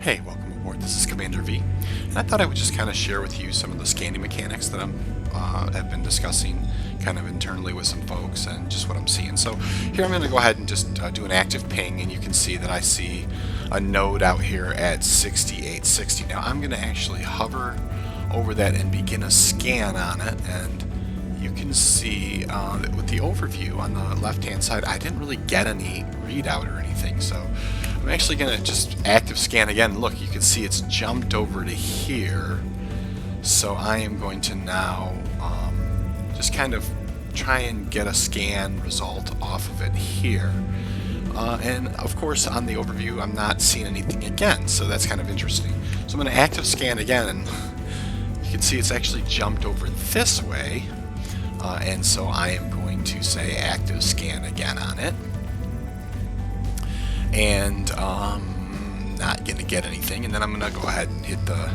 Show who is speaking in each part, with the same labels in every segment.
Speaker 1: Hey, welcome aboard. This is Commander V, and I thought I would just kind of share with you some of the scanning mechanics that have been discussing kind of internally with some folks and just what I'm seeing. So here I'm going to go ahead and just do an active ping, and you can see that I see a node out here at 6860. Now I'm going to actually hover over that and begin a scan on it, and you can see that with the overview on the left-hand side, I didn't really get any readout or anything, so I'm actually going to just active scan again. Look, you can see it's jumped over to here, so I am going to now just kind of try and get a scan result off of it here. And of course on the overview I'm not seeing anything again, so that's kind of interesting. So I'm going to active scan again, and you can see it's actually jumped over this way, and so I am going to say active scan again on it. And not going to get anything, and then I'm going to go ahead and hit the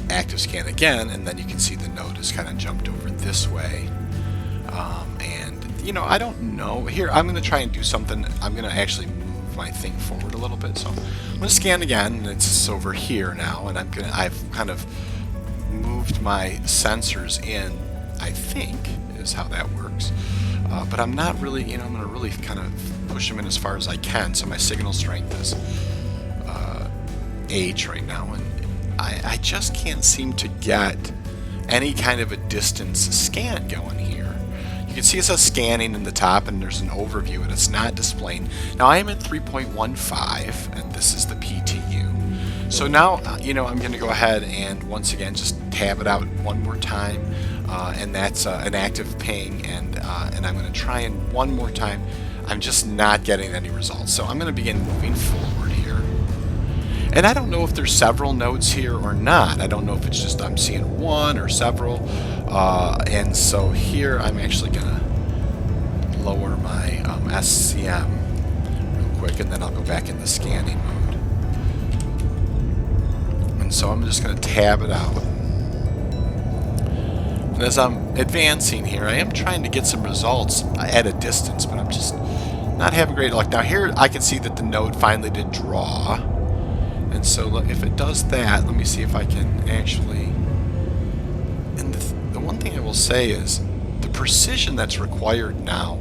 Speaker 1: active scan again, and then you can see the node has kind of jumped over this way. And you know, I don't know, here I'm going to try and do something. I'm going to actually move my thing forward a little bit, so I'm going to scan again, and it's over here now, and I've kind of moved my sensors in, I think is how that works. But I'm not really, you know, I'm going to really kind of push them in as far as I can. So my signal strength is H right now, and I just can't seem to get any kind of a distance scan going here. You can see it says scanning in the top, and there's an overview, and it's not displaying. Now I am at 3.15, and this is the PTU. So now, you know, I'm going to go ahead and once again just tab it out one more time. And that's an active ping, and I'm going to try and one more time. I'm just not getting any results, so I'm going to begin moving forward here. And I don't know if there's several nodes here or not. I don't know if it's just I'm seeing one or several. And so here I'm actually going to lower my SCM real quick, and then I'll go back into scanning mode. And so I'm just going to tab it out. And as I'm advancing here, I am trying to get some results at a distance, but I'm just not having great luck. Now here I can see that the node finally did draw. And so look, if it does that, let me see if I can actually... And the one thing I will say is the precision that's required now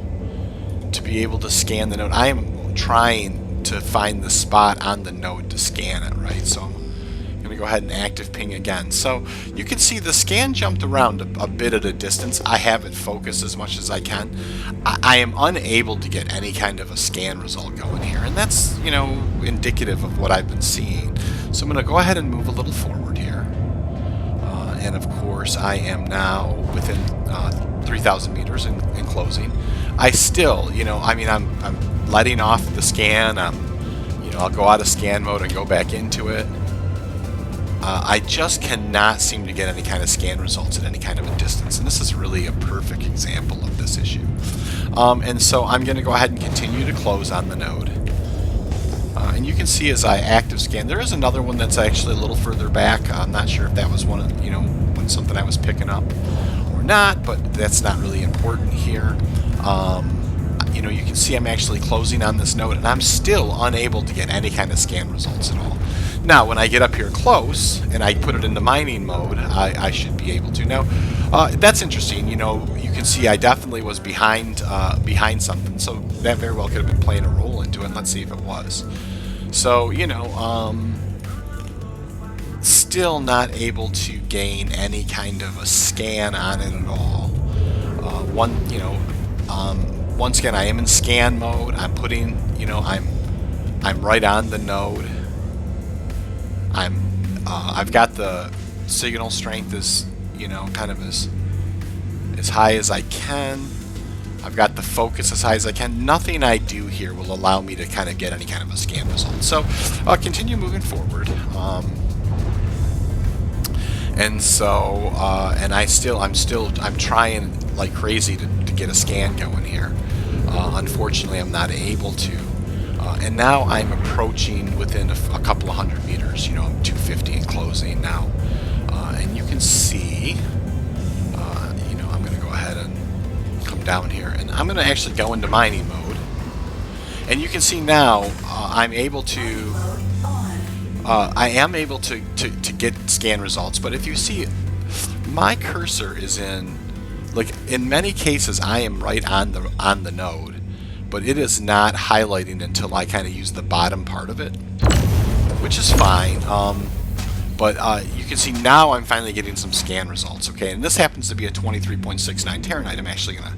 Speaker 1: to be able to scan the node. I am trying to find the spot on the node to scan it, right? So I'm going to go ahead and active ping again. So you can see the scan jumped around a bit at a distance. I have it focused as much as I can. I am unable to get any kind of a scan result going here, and that's, you know, indicative of what I've been seeing. So I'm going to go ahead and move a little forward here. And of course I am now within 3,000 meters in closing. I still, you know, I mean, I'm letting off the scan. You know, I'll go out of scan mode and go back into it. I just cannot seem to get any kind of scan results at any kind of a distance, and this is really a perfect example of this issue. And so I'm going to go ahead and continue to close on the node. And you can see as I active scan, there is another one that's actually a little further back. I'm not sure if that was one of, you know, something I was picking up or not, but that's not really important here. You know, you can see I'm actually closing on this node, and I'm still unable to get any kind of scan results at all. Now, when I get up here close and I put it into mining mode, I should be able to. Now, that's interesting. You know, you can see I definitely was behind something, so that very well could have been playing a role into it. And let's see if it was. So, you know, still not able to gain any kind of a scan on it at all. Once again, I am in scan mode. I'm putting, you know, I'm right on the node. I've got the signal strength as, you know, kind of as high as I can. I've got the focus as high as I can. Nothing I do here will allow me to kind of get any kind of a scan result. So I'll continue moving forward. And so, and I'm trying like crazy to get a scan going here. Unfortunately, I'm not able to. And now I'm approaching within a couple of hundred meters. You know, I'm 250 and closing now. And you can see, you know, I'm going to go ahead and come down here. And I'm going to actually go into mining mode. And you can see now I'm able to I am able to get scan results, but if you see, my cursor is in, like in many cases, I am right on the node, but it is not highlighting until I kind of use the bottom part of it, which is fine. But you can see now I'm finally getting some scan results. Okay, and this happens to be a 23.69 terabyte. I'm actually gonna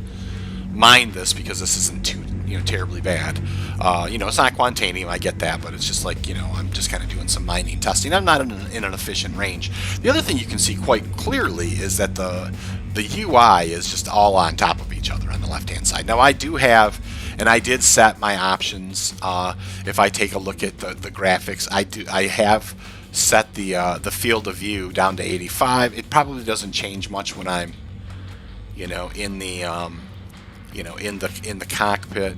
Speaker 1: mine this because this isn't too terribly bad. It's not quantanium, I get that, but it's just like I'm just kind of doing some mining testing. I'm not in an efficient range. The other thing you can see quite clearly is that the UI is just all on top of each other on the left hand side. Now I do have, and I did set my options. If I take a look at the graphics, I have set the field of view down to 85. It probably doesn't change much when I'm in the in the cockpit.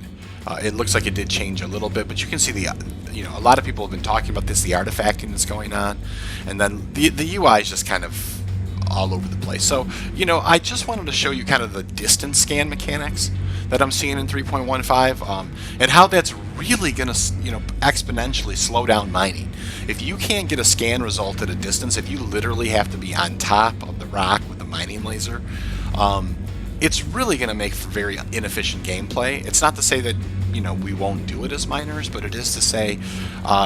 Speaker 1: It looks like it did change a little bit, but you can see a lot of people have been talking about this, the artifacting that's going on, and then the UI is just kind of all over the place. So I just wanted to show you kind of the distance scan mechanics that I'm seeing in 3.15, and how that's really going to exponentially slow down mining. If you can't get a scan result at a distance, if you literally have to be on top of the rock with a mining laser, it's really going to make for very inefficient gameplay. It's not to say that we won't do it as miners, but it is to say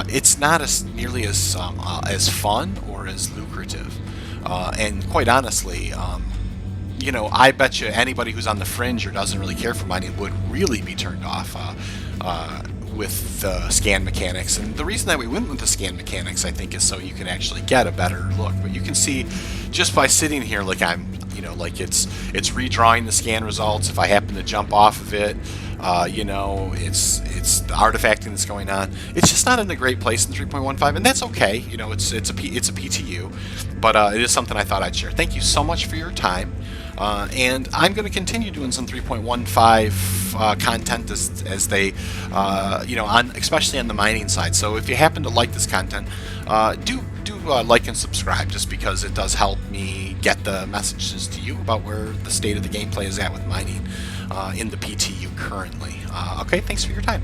Speaker 1: it's not nearly as fun or as lucrative. And quite honestly, I bet you anybody who's on the fringe or doesn't really care for mining would really be turned off with the scan mechanics. And the reason that we went with the scan mechanics, I think, is so you can actually get a better look. But you can see just by sitting here, like I'm, like it's redrawing the scan results. If I happen to jump off of it, it's the artifacting that's going on. It's just not in a great place in 3.15, and that's okay. It's a PTU, but it is something I thought I'd share. Thank you so much for your time. And I'm going to continue doing some 3.15 content as they, especially on the mining side. So if you happen to like this content, do like and subscribe, just because it does help me get the messages to you about where the state of the gameplay is at with mining in the PTU currently. Okay, thanks for your time.